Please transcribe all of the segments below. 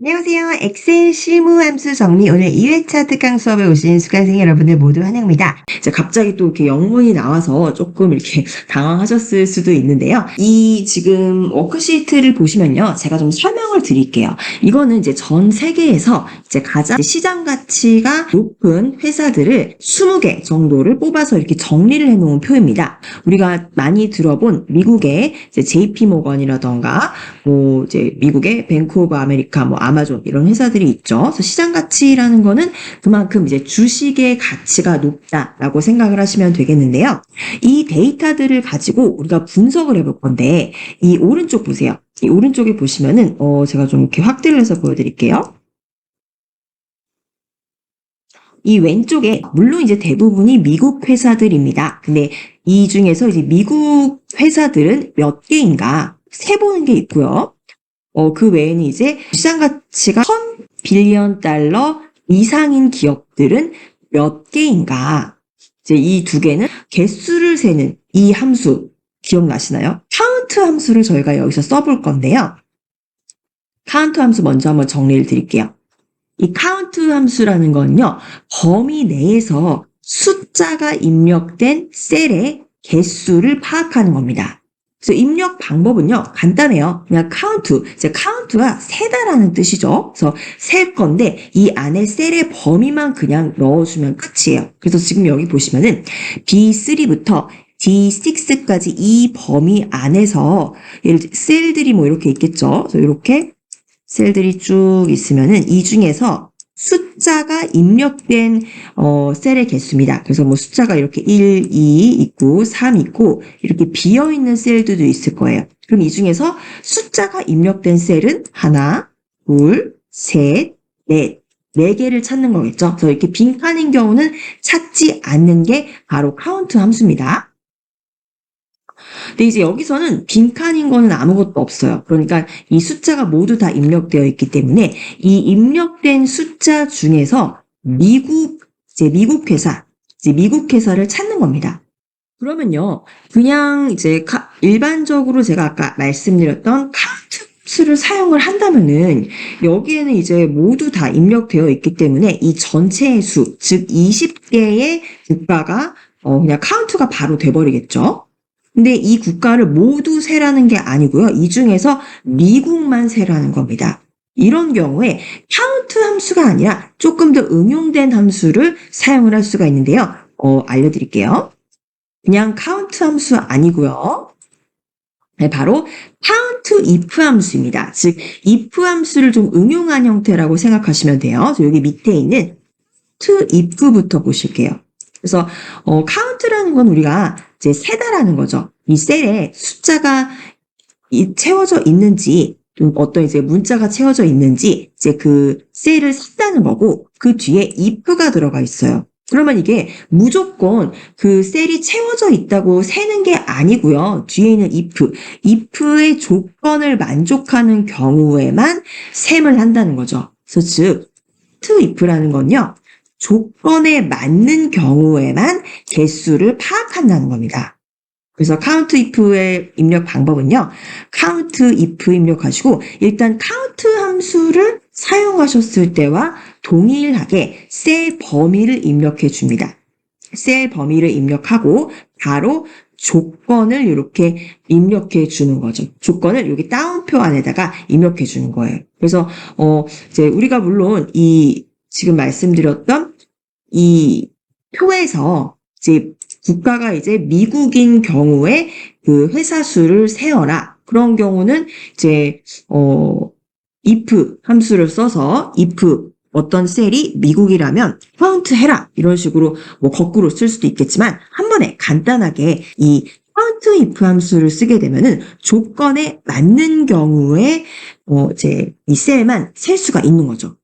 안녕하세요. 엑셀 실무함수 정리 오늘 2회차 특강 수업에 오신 수강생 여러분들 모두 환영합니다. 갑자기 또 이렇게 영문이 나와서 조금 이렇게 당황하셨을 수도 있는데요. 이 지금 워크시트를 보시면요. 제가 좀 설명을 드릴게요. 이거는 이제 전 세계에서 이제 가장 시장 가치가 높은 회사들을 20개 정도를 뽑아서 이렇게 정리를 해 놓은 표입니다. 우리가 많이 들어본 미국의 이제 JP 모건이라던가 이제 미국의 뱅크 오브 아메리카, 아마존 이런 회사들이 있죠. 그래서 시장 가치라는 거는 그만큼 이제 주식의 가치가 높다라고 생각을 하시면 되겠는데요. 이 데이터들을 가지고 우리가 분석을 해볼 건데 이 오른쪽 보세요. 이 오른쪽에 보시면은 제가 좀 이렇게 확대를 해서 보여드릴게요. 이 왼쪽에 물론 이제 대부분이 미국 회사들입니다. 근데 이 중에서 이제 미국 회사들은 몇 개인가 세보는 게 있고요. 그 외에는 이제 시장 가치가 1000빌리언 달러 이상인 기업들은 몇 개인가. 이제 이 두 개는 개수를 세는 이 함수 기억나시나요? 카운트 함수를 저희가 여기서 써볼 건데요. 카운트 함수 먼저 한번 정리를 드릴게요. 이 카운트 함수라는 건요, 범위 내에서 숫자가 입력된 셀의 개수를 파악하는 겁니다. 그래서 입력 방법은요, 간단해요. 그냥 카운트. 이제 카운트가 세다라는 뜻이죠. 그래서 셀 건데, 이 안에 셀의 범위만 그냥 넣어주면 끝이에요. 그래서 지금 여기 보시면은 B3부터 D6까지 이 범위 안에서 셀들이 이렇게 있겠죠. 그래서 이렇게 셀들이 쭉 있으면은 이 중에서 숫자가 입력된 셀의 개수입니다. 그래서 숫자가 이렇게 1, 2 있고 3 있고 이렇게 비어있는 셀들도 있을 거예요. 그럼 이 중에서 숫자가 입력된 셀은 하나, 둘, 셋, 넷, 4개를 찾는 거겠죠. 그래서 이렇게 빈칸인 경우는 찾지 않는 게 바로 카운트 함수입니다. 근데 이제 여기서는 빈칸인 거는 아무것도 없어요. 그러니까 이 숫자가 모두 다 입력되어 있기 때문에 이 입력된 숫자 중에서 미국 회사를 찾는 겁니다. 그러면요, 그냥 이제 일반적으로 제가 아까 말씀드렸던 카운트 수를 사용을 한다면은 여기에는 이제 모두 다 입력되어 있기 때문에 이 전체의 수, 즉 20개의 국가가 그냥 카운트가 바로 돼버리겠죠. 근데 이 국가를 모두 세라는 게 아니고요. 이 중에서 미국만 세라는 겁니다. 이런 경우에 카운트 함수가 아니라 조금 더 응용된 함수를 사용을 할 수가 있는데요. 알려드릴게요. 그냥 카운트 함수 아니고요. 네, 바로 count if 함수입니다. 즉 if 함수를 좀 응용한 형태라고 생각하시면 돼요. 그래서 여기 밑에 있는 count if부터 보실게요. 그래서 count라는 건 우리가 이제 세다라는 거죠. 이 셀에 숫자가 채워져 있는지 좀 어떤 이제 문자가 채워져 있는지 이제 그 셀을 셌다는 거고 그 뒤에 if가 들어가 있어요. 그러면 이게 무조건 그 셀이 채워져 있다고 세는 게 아니고요. 뒤에 있는 if의 조건을 만족하는 경우에만 셈을 한다는 거죠. 그래서 즉 to if라는 건요. 조건에 맞는 경우에만 개수를 파악한다는 겁니다. 그래서 count if의 입력 방법은요. count if 입력하시고 일단 count 함수를 사용하셨을 때와 동일하게 셀 범위를 입력해 줍니다. 셀 범위를 입력하고 바로 조건을 이렇게 입력해 주는 거죠. 조건을 여기 따옴표 안에다가 입력해 주는 거예요. 그래서 이제 우리가 물론 이 지금 말씀드렸던 이 표에서 이제 국가가 이제 미국인 경우에 그 회사 수를 세어라. 그런 경우는 이제 if 함수를 써서 if 어떤 셀이 미국이라면 count 해라. 이런 식으로 거꾸로 쓸 수도 있겠지만 한 번에 간단하게 이 count if 함수를 쓰게 되면은 조건에 맞는 경우에 이제 이 셀만 셀 수가 있는 거죠.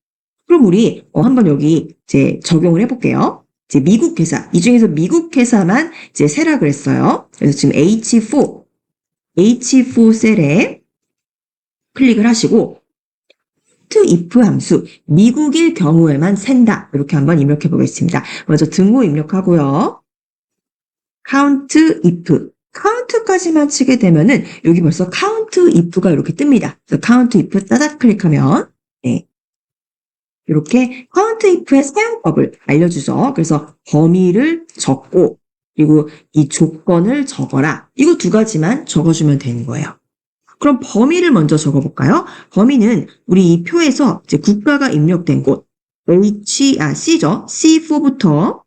그럼 우리 한번 여기 이제 적용을 해볼게요. 이제 미국 회사, 이 중에서 미국 회사만 이제 세라 그랬어요. 그래서 지금 H4 셀에 클릭을 하시고 count if 함수, 미국일 경우에만 센다. 이렇게 한번 입력해 보겠습니다. 먼저 등호 입력하고요. count if, count까지만 치게 되면은 여기 벌써 count if가 이렇게 뜹니다. 그래서 count if 따닥 클릭하면 네, 이렇게 count if의 사용법을 알려주죠. 그래서 범위를 적고 그리고 이 조건을 적어라. 이거 두 가지만 적어주면 되는 거예요. 그럼 범위를 먼저 적어볼까요? 범위는 우리 이 표에서 이제 국가가 입력된 곳 C죠. C4부터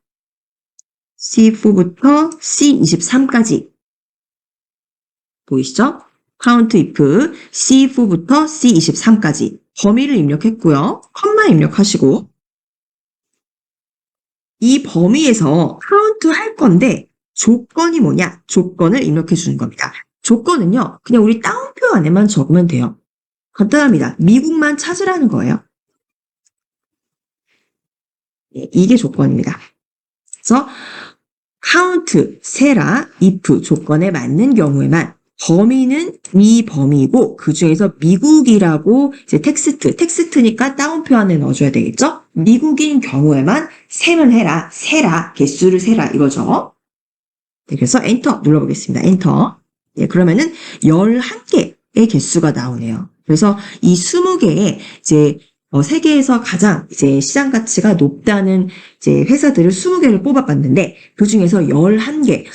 C23까지 보이시죠? count if C4부터 C23까지 범위를 입력했고요. 컴마 입력하시고 이 범위에서 count 할 건데 조건이 뭐냐? 조건을 입력해 주는 겁니다. 조건은요. 그냥 우리 따옴표 안에만 적으면 돼요. 간단합니다. 미국만 찾으라는 거예요. 네, 이게 조건입니다. 그래서 count, 세라, if 조건에 맞는 경우에만 범위는 이 범위고 그 중에서 미국이라고 이제 텍스트니까 따옴표 안에 넣어줘야 되겠죠? 미국인 경우에만 세면 해라, 세라, 개수를 세라 이거죠. 네, 그래서 엔터 눌러보겠습니다. 엔터. 네, 그러면은 11개의 개수가 나오네요. 그래서 이 20개의 이제 세계에서 가장 이제 시장 가치가 높다는 이제 회사들을 20개를 뽑아봤는데 그 중에서 11개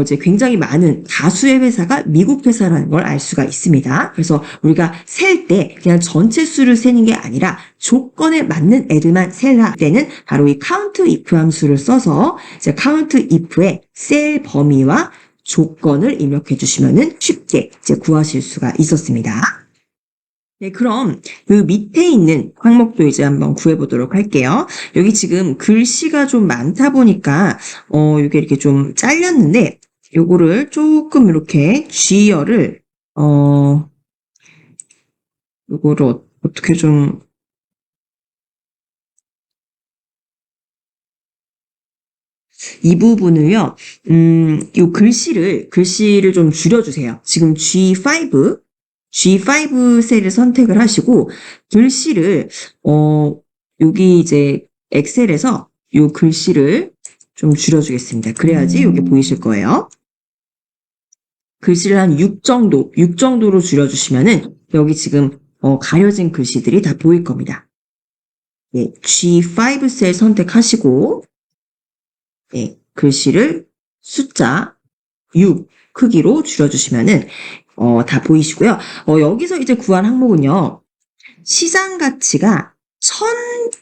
이제 굉장히 많은 다수의 회사가 미국 회사라는 걸 알 수가 있습니다. 그래서 우리가 셀 때 그냥 전체 수를 세는 게 아니라 조건에 맞는 애들만 셀 때는 바로 이 count if 함수를 써서 이제 count if의 셀 범위와 조건을 입력해 주시면은 쉽게 이제 구하실 수가 있었습니다. 네, 그럼 그 밑에 있는 항목도 이제 한번 구해보도록 할게요. 여기 지금 글씨가 좀 많다 보니까 이게 이렇게 좀 잘렸는데 요거를 조금 이렇게 G열을 요거를 어떻게 좀 이 부분을요, 요 글씨를 좀 줄여주세요. 지금 G5 셀을 선택을 하시고, 글씨를, 여기 이제 엑셀에서 요 글씨를 좀 줄여주겠습니다. 그래야지 여기 보이실 거예요. 글씨를 한 6 정도로 줄여주시면은, 여기 지금, 가려진 글씨들이 다 보일 겁니다. 네, G5 셀 선택하시고, 네, 글씨를 숫자 6 크기로 줄여주시면은, 다 보이시고요. 여기서 이제 구한 항목은요. 시장 가치가 1000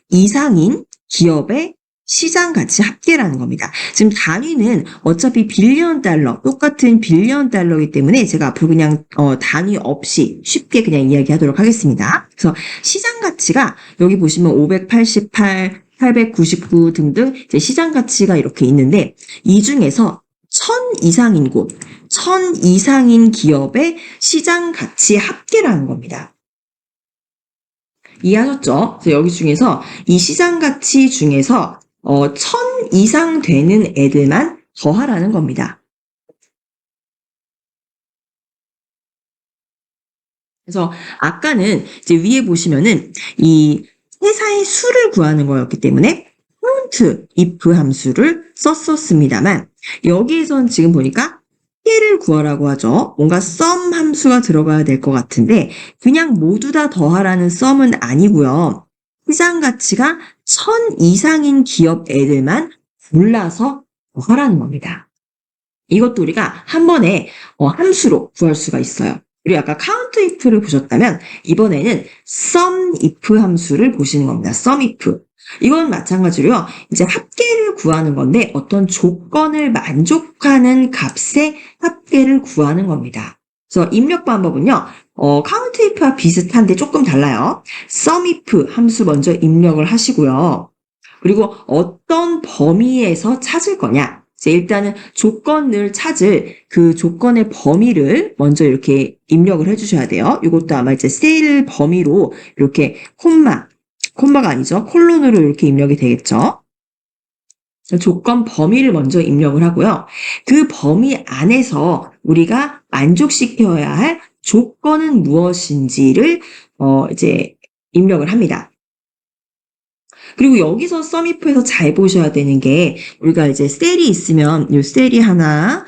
이상인 기업의 시장 가치 합계라는 겁니다. 지금 단위는 어차피 빌리언 달러, 똑같은 빌리언 달러이기 때문에 제가 앞으로 그냥 단위 없이 쉽게 그냥 이야기하도록 하겠습니다. 그래서 시장 가치가 여기 보시면 588, 899 등등 이제 시장 가치가 이렇게 있는데 이 중에서 1000 이상인 곳, 1000 이상인 기업의 시장 가치 합계라는 겁니다. 이해하셨죠? 그래서 여기 중에서 이 시장 가치 중에서 1000 이상 되는 애들만 더하라는 겁니다. 그래서 아까는 이제 위에 보시면은 이 회사의 수를 구하는 거였기 때문에 count if 함수를 썼었습니다만 여기에선 지금 보니까 합계를 구하라고 하죠. 뭔가 sum 함수가 들어가야 될 것 같은데 그냥 모두 다 더하라는 sum은 아니고요. 시장 가치가 1000 이상인 기업 애들만 골라서 더하라는 겁니다. 이것도 우리가 한 번에 함수로 구할 수가 있어요. 그리고 아까 count if를 보셨다면 이번에는 sum if 함수를 보시는 겁니다. sum if. 이건 마찬가지로요. 이제 합계를 구하는 건데 어떤 조건을 만족하는 값의 합계를 구하는 겁니다. 그래서 입력 방법은요. count if와 비슷한데 조금 달라요. sum if 함수 먼저 입력을 하시고요. 그리고 어떤 범위에서 찾을 거냐. 일단은 조건을 찾을 그 조건의 범위를 먼저 이렇게 입력을 해주셔야 돼요. 이것도 아마 이제 셀 범위로 이렇게 콤마가 아니죠. 콜론으로 이렇게 입력이 되겠죠. 조건 범위를 먼저 입력을 하고요. 그 범위 안에서 우리가 만족시켜야 할 조건은 무엇인지를 이제 입력을 합니다. 그리고 여기서 sum if에서 잘 보셔야 되는 게 우리가 이제 셀이 있으면 이 셀이 하나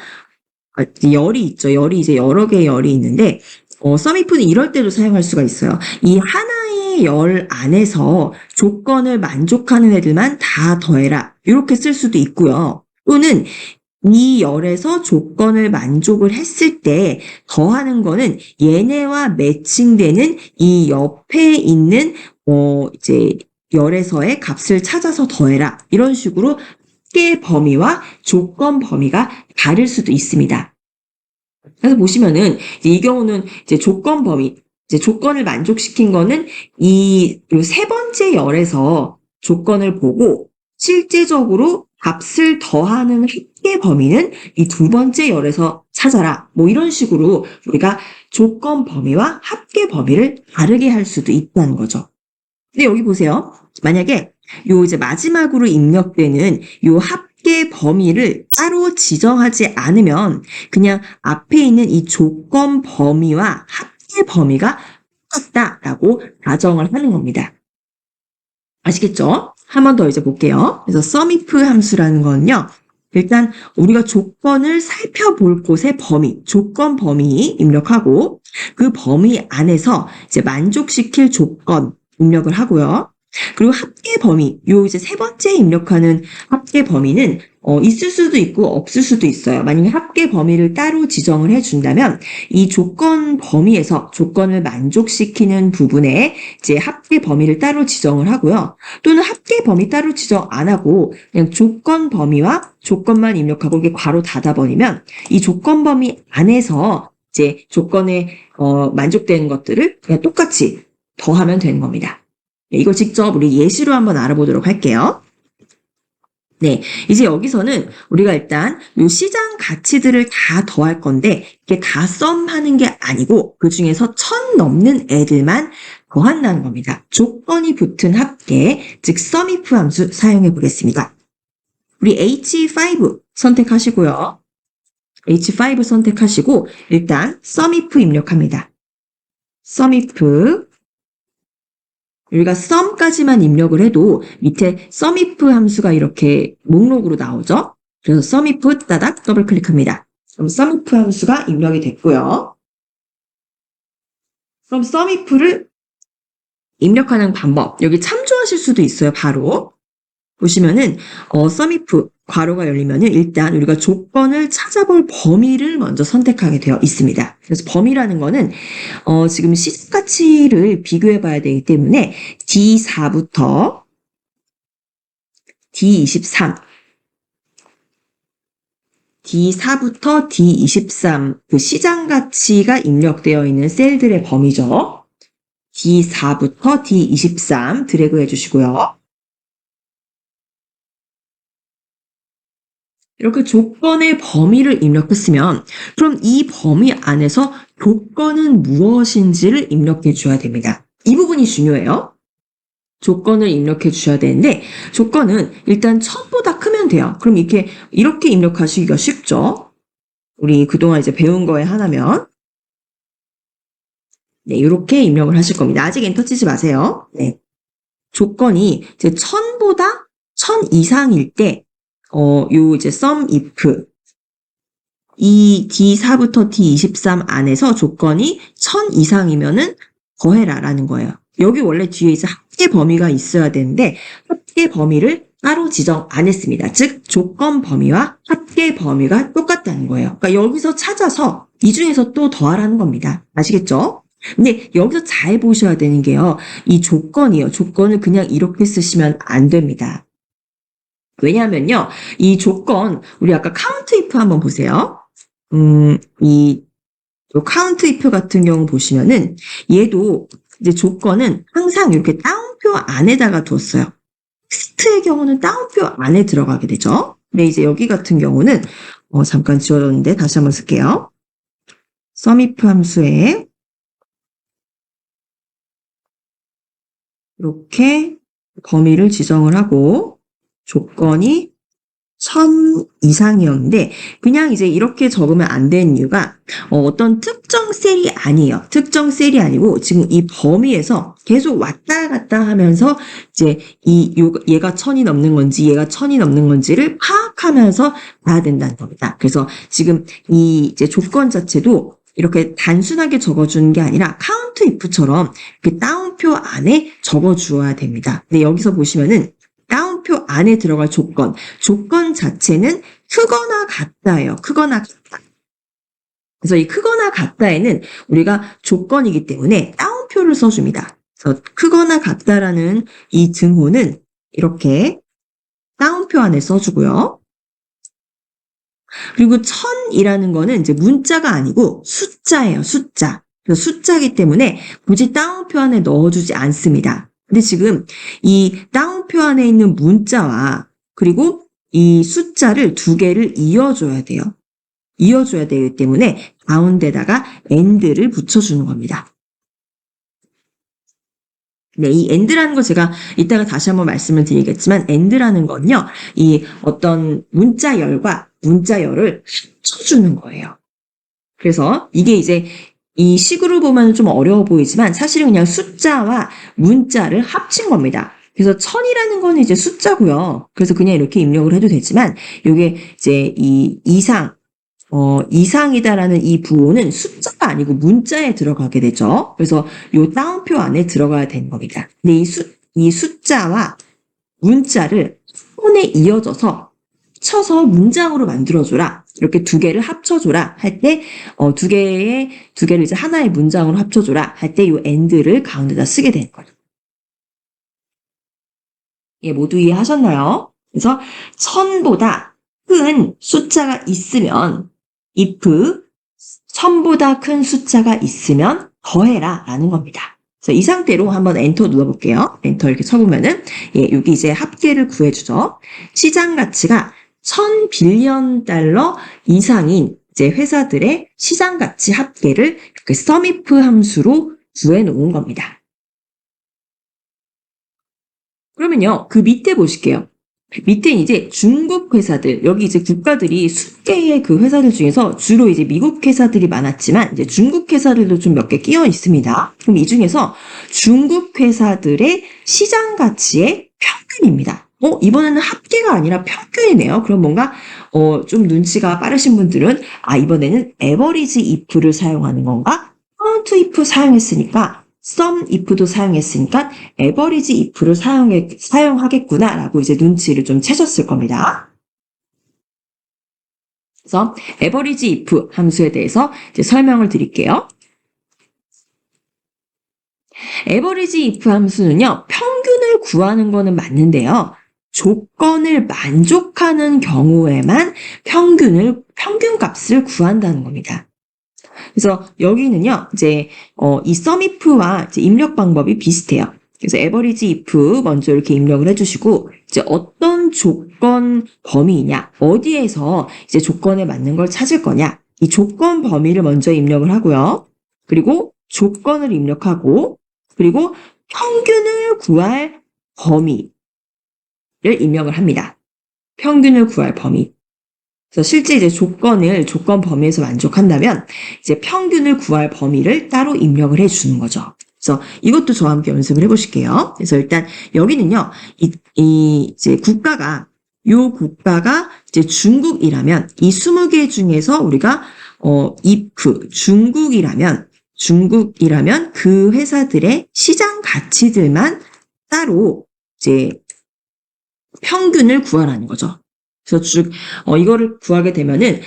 열이 있죠. 열이 이제 여러 개의 열이 있는데 썸if는 이럴 때도 사용할 수가 있어요. 이 하나의 열 안에서 조건을 만족하는 애들만 다 더해라. 이렇게 쓸 수도 있고요. 또는 이 열에서 조건을 만족을 했을 때 더하는 거는 얘네와 매칭되는 이 옆에 있는 이제 열에서의 값을 찾아서 더해라. 이런 식으로 합계 범위와 조건 범위가 다를 수도 있습니다. 그래서 보시면은 이 경우는 이제 조건 범위, 이제 조건을 만족시킨 거는 이 세 번째 열에서 조건을 보고 실제적으로 값을 더하는 합계 범위는 이 두 번째 열에서 찾아라. 뭐 이런 식으로 우리가 조건 범위와 합계 범위를 다르게 할 수도 있다는 거죠. 근데 여기 보세요. 만약에 요 이제 마지막으로 입력되는 요 합계 범위를 따로 지정하지 않으면 그냥 앞에 있는 이 조건 범위와 합계 범위가 똑같다라고 가정을 하는 겁니다. 아시겠죠? 한 번 더 이제 볼게요. 그래서 sumif 함수라는 건요. 일단 우리가 조건을 살펴볼 곳의 범위, 조건 범위 입력하고 그 범위 안에서 이제 만족시킬 조건 입력을 하고요. 그리고 합계 범위, 요 이제 세 번째 입력하는 합계 범위는 있을 수도 있고 없을 수도 있어요. 만약에 합계 범위를 따로 지정을 해준다면 이 조건 범위에서 조건을 만족시키는 부분에 이제 합계 범위를 따로 지정을 하고요. 또는 합계 범위 따로 지정 안 하고 그냥 조건 범위와 조건만 입력하고 이게 괄호 닫아버리면 이 조건 범위 안에서 이제 조건에 만족되는 것들을 그냥 똑같이 더하면 되는 겁니다. 네, 이거 직접 우리 예시로 한번 알아보도록 할게요. 네, 이제 여기서는 우리가 일단 요 시장 가치들을 다 더할 건데 이게 다 썸하는 게 아니고 그 중에서 1000 넘는 애들만 더한다는 겁니다. 조건이 붙은 합계, 즉 sumif 함수 사용해 보겠습니다. 우리 H5 선택하시고요. H5 선택하시고 일단 sumif 입력합니다. sumif 우리가 sum까지만 입력을 해도 밑에 sumif 함수가 이렇게 목록으로 나오죠. 그래서 sumif 따닥 더블 클릭합니다. 그럼 sumif 함수가 입력이 됐고요. 그럼 sumif를 입력하는 방법 여기 참조하실 수도 있어요. 바로 보시면은 sumif 괄호가 열리면은 일단 우리가 조건을 찾아볼 범위를 먼저 선택하게 되어 있습니다. 그래서 범위라는 거는 지금 시가치를 비교해 봐야 되기 때문에 D4부터 D23 D4부터 D23 그 시장 가치가 입력되어 있는 셀들의 범위죠. D4부터 D23 드래그 해주시고요. 이렇게 조건의 범위를 입력했으면 그럼 이 범위 안에서 조건은 무엇인지를 입력해 줘야 됩니다. 이 부분이 중요해요. 조건을 입력해 주셔야 되는데 조건은 일단 1000보다 크면 돼요. 그럼 이렇게 입력하시기가 쉽죠. 우리 그동안 이제 배운 거에 하나면 네, 이렇게 입력을 하실 겁니다. 아직 엔터 치지 마세요. 네. 조건이 이제 1000보다 1000 이상일 때 요 이제 sumif 이 D4부터 D23 안에서 조건이 1000 이상이면은 더해라 라는 거예요. 여기 원래 뒤에 이제 합계 범위가 있어야 되는데 합계 범위를 따로 지정 안 했습니다. 즉 조건 범위와 합계 범위가 똑같다는 거예요. 그러니까 여기서 찾아서 이 중에서 또 더하라는 겁니다. 아시겠죠? 근데 여기서 잘 보셔야 되는 게요. 이 조건이요. 조건을 그냥 이렇게 쓰시면 안 됩니다. 왜냐하면요, 이 조건, 우리 아까 count if 한번 보세요. 이 count if 같은 경우 보시면은 얘도 이제 조건은 항상 이렇게 따옴표 안에다가 뒀어요. 텍스트의 경우는 따옴표 안에 들어가게 되죠. 근데 이제 여기 같은 경우는 잠깐 지워졌는데 다시 한번 쓸게요. sumif 함수에 이렇게 범위를 지정을 하고 조건이 1000 이상이었는데 그냥 이제 이렇게 적으면 안 되는 이유가 어떤 특정 셀이 아니에요. 특정 셀이 아니고 지금 이 범위에서 계속 왔다 갔다 하면서 이제 얘가 1000이 넘는 건지 얘가 1000이 넘는 건지를 파악하면서 봐야 된다는 겁니다. 그래서 지금 이 이제 조건 자체도 이렇게 단순하게 적어주는 게 아니라 count if처럼 그 따옴표 안에 적어주어야 됩니다. 근데 여기서 보시면은 따옴표 안에 들어갈 조건 자체는 크거나 같다예요. 크거나 같다. 그래서 이 크거나 같다에는 우리가 조건이기 때문에 따옴표를 써줍니다. 그래서 크거나 같다라는 이 등호는 이렇게 따옴표 안에 써주고요. 그리고 1000이라는 거는 이제 문자가 아니고 숫자예요, 숫자. 그래서 숫자이기 때문에 굳이 따옴표 안에 넣어주지 않습니다. 근데 지금 이 따옴표 안에 있는 문자와 그리고 이 숫자를 두 개를 이어줘야 돼요. 이어줘야 되기 때문에 가운데다가 and를 붙여주는 겁니다. 네, 이 and라는 거 제가 이따가 다시 한번 말씀을 드리겠지만 and라는 건요, 이 어떤 문자열과 문자열을 합쳐주는 거예요. 그래서 이게 이제 이 식으로 보면 좀 어려워 보이지만 사실은 그냥 숫자와 문자를 합친 겁니다. 그래서 1000이라는 거는 이제 숫자고요. 그래서 그냥 이렇게 입력을 해도 되지만 이게 이제 이 이상이다라는 이 부호는 숫자가 아니고 문자에 들어가게 되죠. 그래서 이 따옴표 안에 들어가야 되는 겁니다. 근데 이 숫자와 문자를 손에 이어져서 합쳐서 문장으로 만들어줘라. 이렇게 두 개를 합쳐줘라 할 때, 두 개를 이제 하나의 문장으로 합쳐줘라 할 때 이 and를 가운데다 쓰게 되는 거예요. 예, 모두 이해하셨나요? 그래서 1000보다 큰 숫자가 있으면 if 1000보다 큰 숫자가 있으면 더해라 라는 겁니다. 그래서 이 상태로 한번 엔터 눌러볼게요. 엔터 이렇게 쳐보면은 예, 여기 이제 합계를 구해주죠. 시장 가치가 1000빌리언 달러 이상인 이제 회사들의 시장 가치 합계를 이렇게 sumif 함수로 구해놓은 겁니다. 그러면요, 그 밑에 보실게요. 밑에 이제 중국 회사들, 여기 이제 국가들이 수개의 그 회사들 중에서 주로 이제 미국 회사들이 많았지만 이제 중국 회사들도 좀 몇 개 끼어 있습니다. 그럼 이 중에서 중국 회사들의 시장 가치의 평균입니다. 이번에는 합계가 아니라 평균이네요. 그럼 뭔가 좀 눈치가 빠르신 분들은 이번에는 average if를 사용하는 건가? count if 사용했으니까 sum if도 사용했으니까 average if를 사용하겠구나라고 이제 눈치를 좀 채셨을 겁니다. 그래서 average if 함수에 대해서 이제 설명을 드릴게요. average if 함수는요, 평균을 구하는 거는 맞는데요. 조건을 만족하는 경우에만 평균값을 구한다는 겁니다. 그래서 여기는요, 이제, 이 sumif와 이제 입력 방법이 비슷해요. 그래서 average if 먼저 이렇게 입력을 해주시고, 이제 어떤 조건 범위이냐, 어디에서 이제 조건에 맞는 걸 찾을 거냐, 이 조건 범위를 먼저 입력을 하고요. 그리고 조건을 입력하고, 그리고 평균을 구할 범위를 입력을 합니다. 평균을 구할 범위. 그래서 실제 이제 조건 범위에서 만족한다면 이제 평균을 구할 범위를 따로 입력을 해주는 거죠. 그래서 이것도 저와 함께 연습을 해보실게요. 그래서 일단 여기는요, 이제 국가가 이제 중국이라면 이 20개 중에서 우리가 if 중국이라면 그 회사들의 시장 가치들만 따로 이제 평균을 구하라는 거죠. 그래서 이거를 구하게 되면은,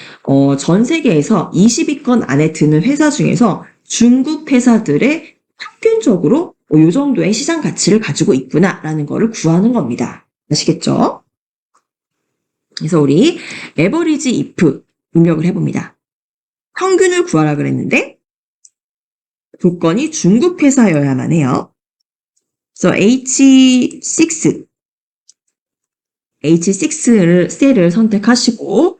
전 세계에서 20위권 안에 드는 회사 중에서 중국 회사들의 평균적으로 이 정도의 시장 가치를 가지고 있구나라는 거를 구하는 겁니다. 아시겠죠? 그래서 우리 average if 입력을 해봅니다. 평균을 구하라 그랬는데, 조건이 중국 회사여야만 해요. 그래서 H6 셀을 선택하시고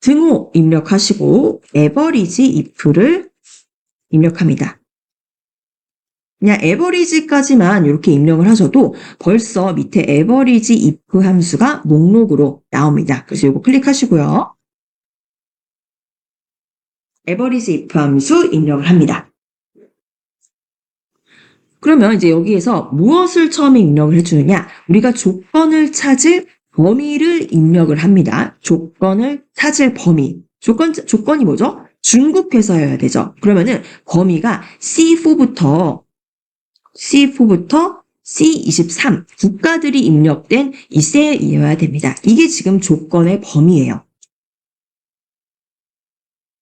등호 입력하시고 average if를 입력합니다. 그냥 average까지만 이렇게 입력을 하셔도 벌써 밑에 average if 함수가 목록으로 나옵니다. 그래서 이거 클릭하시고요. average if 함수 입력을 합니다. 그러면 이제 여기에서 무엇을 처음에 입력을 해주느냐? 우리가 조건을 찾을 범위를 입력을 합니다. 조건을 찾을 범위. 조건이 뭐죠? 중국 회사여야 되죠. 그러면은 범위가 C4부터 C23 국가들이 입력된 이 셀이어야 됩니다. 이게 지금 조건의 범위예요.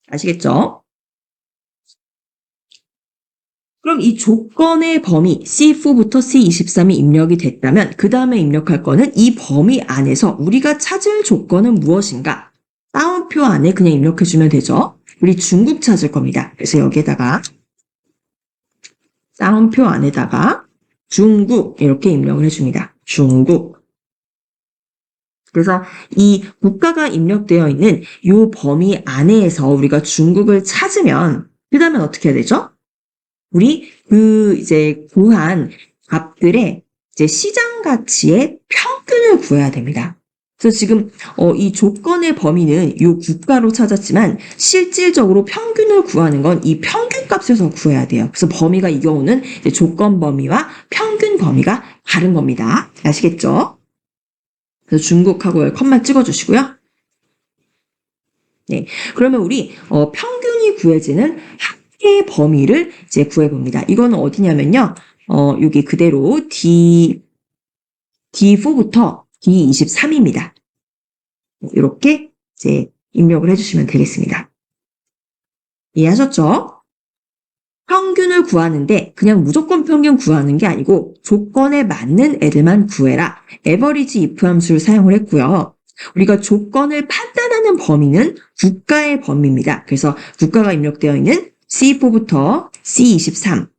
아시겠죠? 그럼 이 조건의 범위 C4부터 C23이 입력이 됐다면 그 다음에 입력할 거는 이 범위 안에서 우리가 찾을 조건은 무엇인가? 따옴표 안에 그냥 입력해주면 되죠. 우리 중국 찾을 겁니다. 그래서 여기에다가 따옴표 안에다가 중국 이렇게 입력을 해줍니다. 중국. 그래서 이 국가가 입력되어 있는 이 범위 안에서 우리가 중국을 찾으면 그 다음엔 어떻게 해야 되죠? 우리 이제 구한 값들의 이제 시장 가치의 평균을 구해야 됩니다. 그래서 지금 이 조건의 범위는 이 국가로 찾았지만 실질적으로 평균을 구하는 건 이 평균 값에서 구해야 돼요. 그래서 범위가 이 경우는 이제 조건 범위와 평균 범위가 다른 겁니다. 아시겠죠? 그래서 중국하고 컴마 찍어주시고요. 네, 그러면 우리 평균이 구해지는 합계 범위를 이제 구해봅니다. 이거는 어디냐면요. 여기 그대로 D4부터 D23입니다. 이렇게 이제 입력을 해주시면 되겠습니다. 이해하셨죠? 평균을 구하는데 그냥 무조건 평균 구하는 게 아니고 조건에 맞는 애들만 구해라. 에버리지 if 함수를 사용을 했고요. 우리가 조건을 판단하는 범위는 국가의 범위입니다. 그래서 국가가 입력되어 있는 C4부터 C23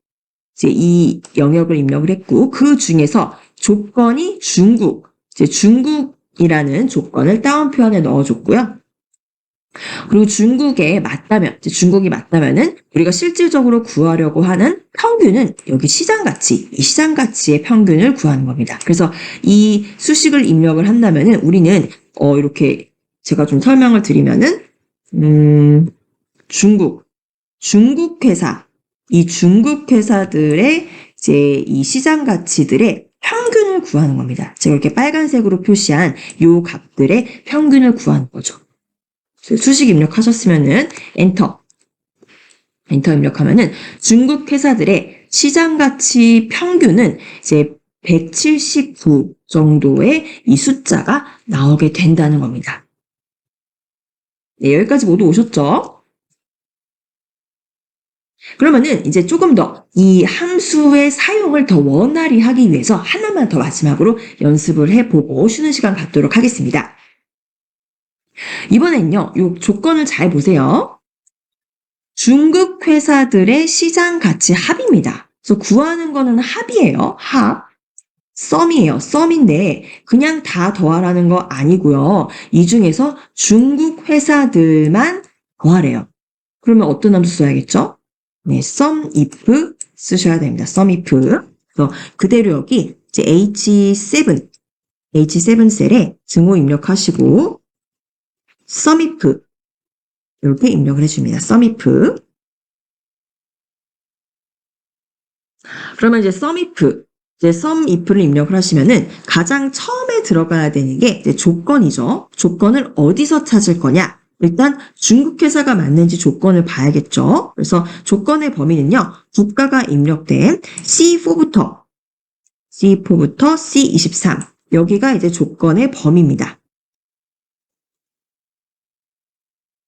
이제 이 영역을 입력을 했고 그 중에서 조건이 중국, 이제 중국이라는 조건을 따옴표 안에 넣어줬고요. 그리고 중국이 맞다면은 우리가 실질적으로 구하려고 하는 평균은 여기 시장 가치, 이 시장 가치의 평균을 구하는 겁니다. 그래서 이 수식을 입력을 한다면은 우리는 이렇게 제가 좀 설명을 드리면은 중국 회사, 이 중국 회사들의 이제 이 시장 가치들의 평균을 구하는 겁니다. 제가 이렇게 빨간색으로 표시한 요 값들의 평균을 구하는 거죠. 수식 입력하셨으면은 엔터 입력하면은 중국 회사들의 시장 가치 평균은 이제 179 정도의 이 숫자가 나오게 된다는 겁니다. 네, 여기까지 모두 오셨죠? 그러면은 이제 조금 더 이 함수의 사용을 더 원활히 하기 위해서 하나만 더 마지막으로 연습을 해보고 쉬는 시간 갖도록 하겠습니다. 이번엔요, 이 조건을 잘 보세요. 중국 회사들의 시장 가치 합입니다. 그래서 구하는 거는 합이에요. 합. 썸이에요. 썸인데 그냥 다 더하라는 거 아니고요. 이 중에서 중국 회사들만 더하래요. 그러면 어떤 함수 써야겠죠? 네, sum if 쓰셔야 됩니다. sum if. 그래서 그대로 여기 이제 H7 셀에 증오 입력하시고 sum if 이렇게 입력을 해줍니다. sum if. 그러면 이제 sum if를 입력을 하시면은 가장 처음에 들어가야 되는 게 이제 조건이죠. 조건을 어디서 찾을 거냐? 일단 중국 회사가 맞는지 조건을 봐야겠죠. 그래서 조건의 범위는요. 국가가 입력된 C4부터 C23 여기가 이제 조건의 범위입니다.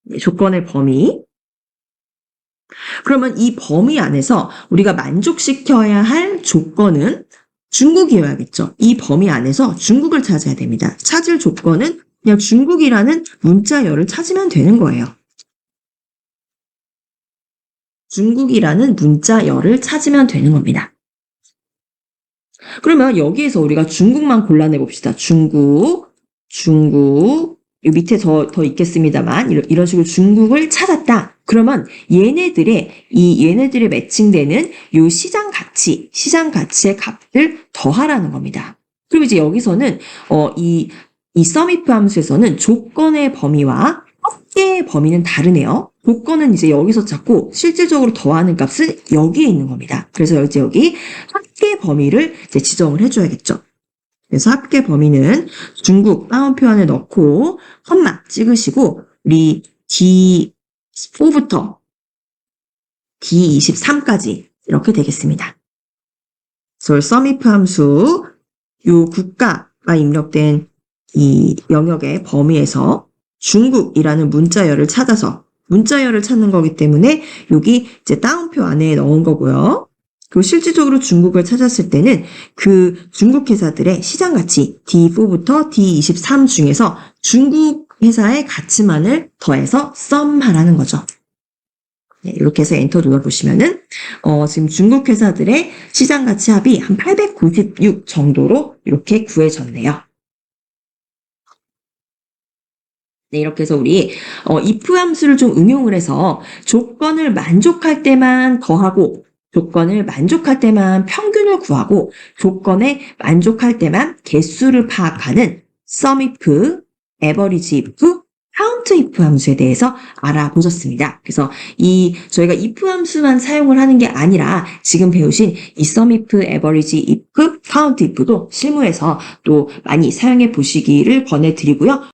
네, 조건의 범위. 그러면 이 범위 안에서 우리가 만족시켜야 할 조건은 중국이어야겠죠. 이 범위 안에서 중국을 찾아야 됩니다. 찾을 조건은 그냥 중국이라는 문자열을 찾으면 되는 거예요. 중국이라는 문자열을 찾으면 되는 겁니다. 그러면 여기에서 우리가 중국만 골라내 봅시다. 중국, 이 밑에 더 있겠습니다만 이런 식으로 중국을 찾았다. 그러면 얘네들의 매칭되는 요 시장 가치의 값을 더하라는 겁니다. 그럼 이제 여기서는 이 sum if 함수에서는 조건의 범위와 합계의 범위는 다르네요. 조건은 이제 여기서 찾고 실질적으로 더하는 값은 여기에 있는 겁니다. 그래서 이제 여기 합계 범위를 이제 지정을 해줘야겠죠. 그래서 합계 범위는 중국 따옴표 안에 넣고 컴마 찍으시고 우리 4부터 D23까지 이렇게 되겠습니다. 그래서 sumif 함수 요 국가가 입력된 이 영역의 범위에서 중국이라는 문자열을 찾아서 문자열을 찾는 거기 때문에 여기 이제 따옴표 안에 넣은 거고요. 그리고 실질적으로 중국을 찾았을 때는 그 중국 회사들의 시장 가치 D4부터 D23 중에서 중국 회사의 가치만을 더해서 sum하라는 거죠. 네, 이렇게 해서 엔터 눌러보시면은 지금 중국 회사들의 시장 가치 합이 한 896 정도로 이렇게 구해졌네요. 네, 이렇게 해서 우리 if 함수를 좀 응용을 해서 조건을 만족할 때만 더하고 조건을 만족할 때만 평균을 구하고 조건에 만족할 때만 개수를 파악하는 sumif, average if, count if 함수에 대해서 알아보셨습니다. 그래서 저희가 if 함수만 사용을 하는 게 아니라 지금 배우신 이 sumif, average if, count if도 실무에서 또 많이 사용해 보시기를 권해드리고요.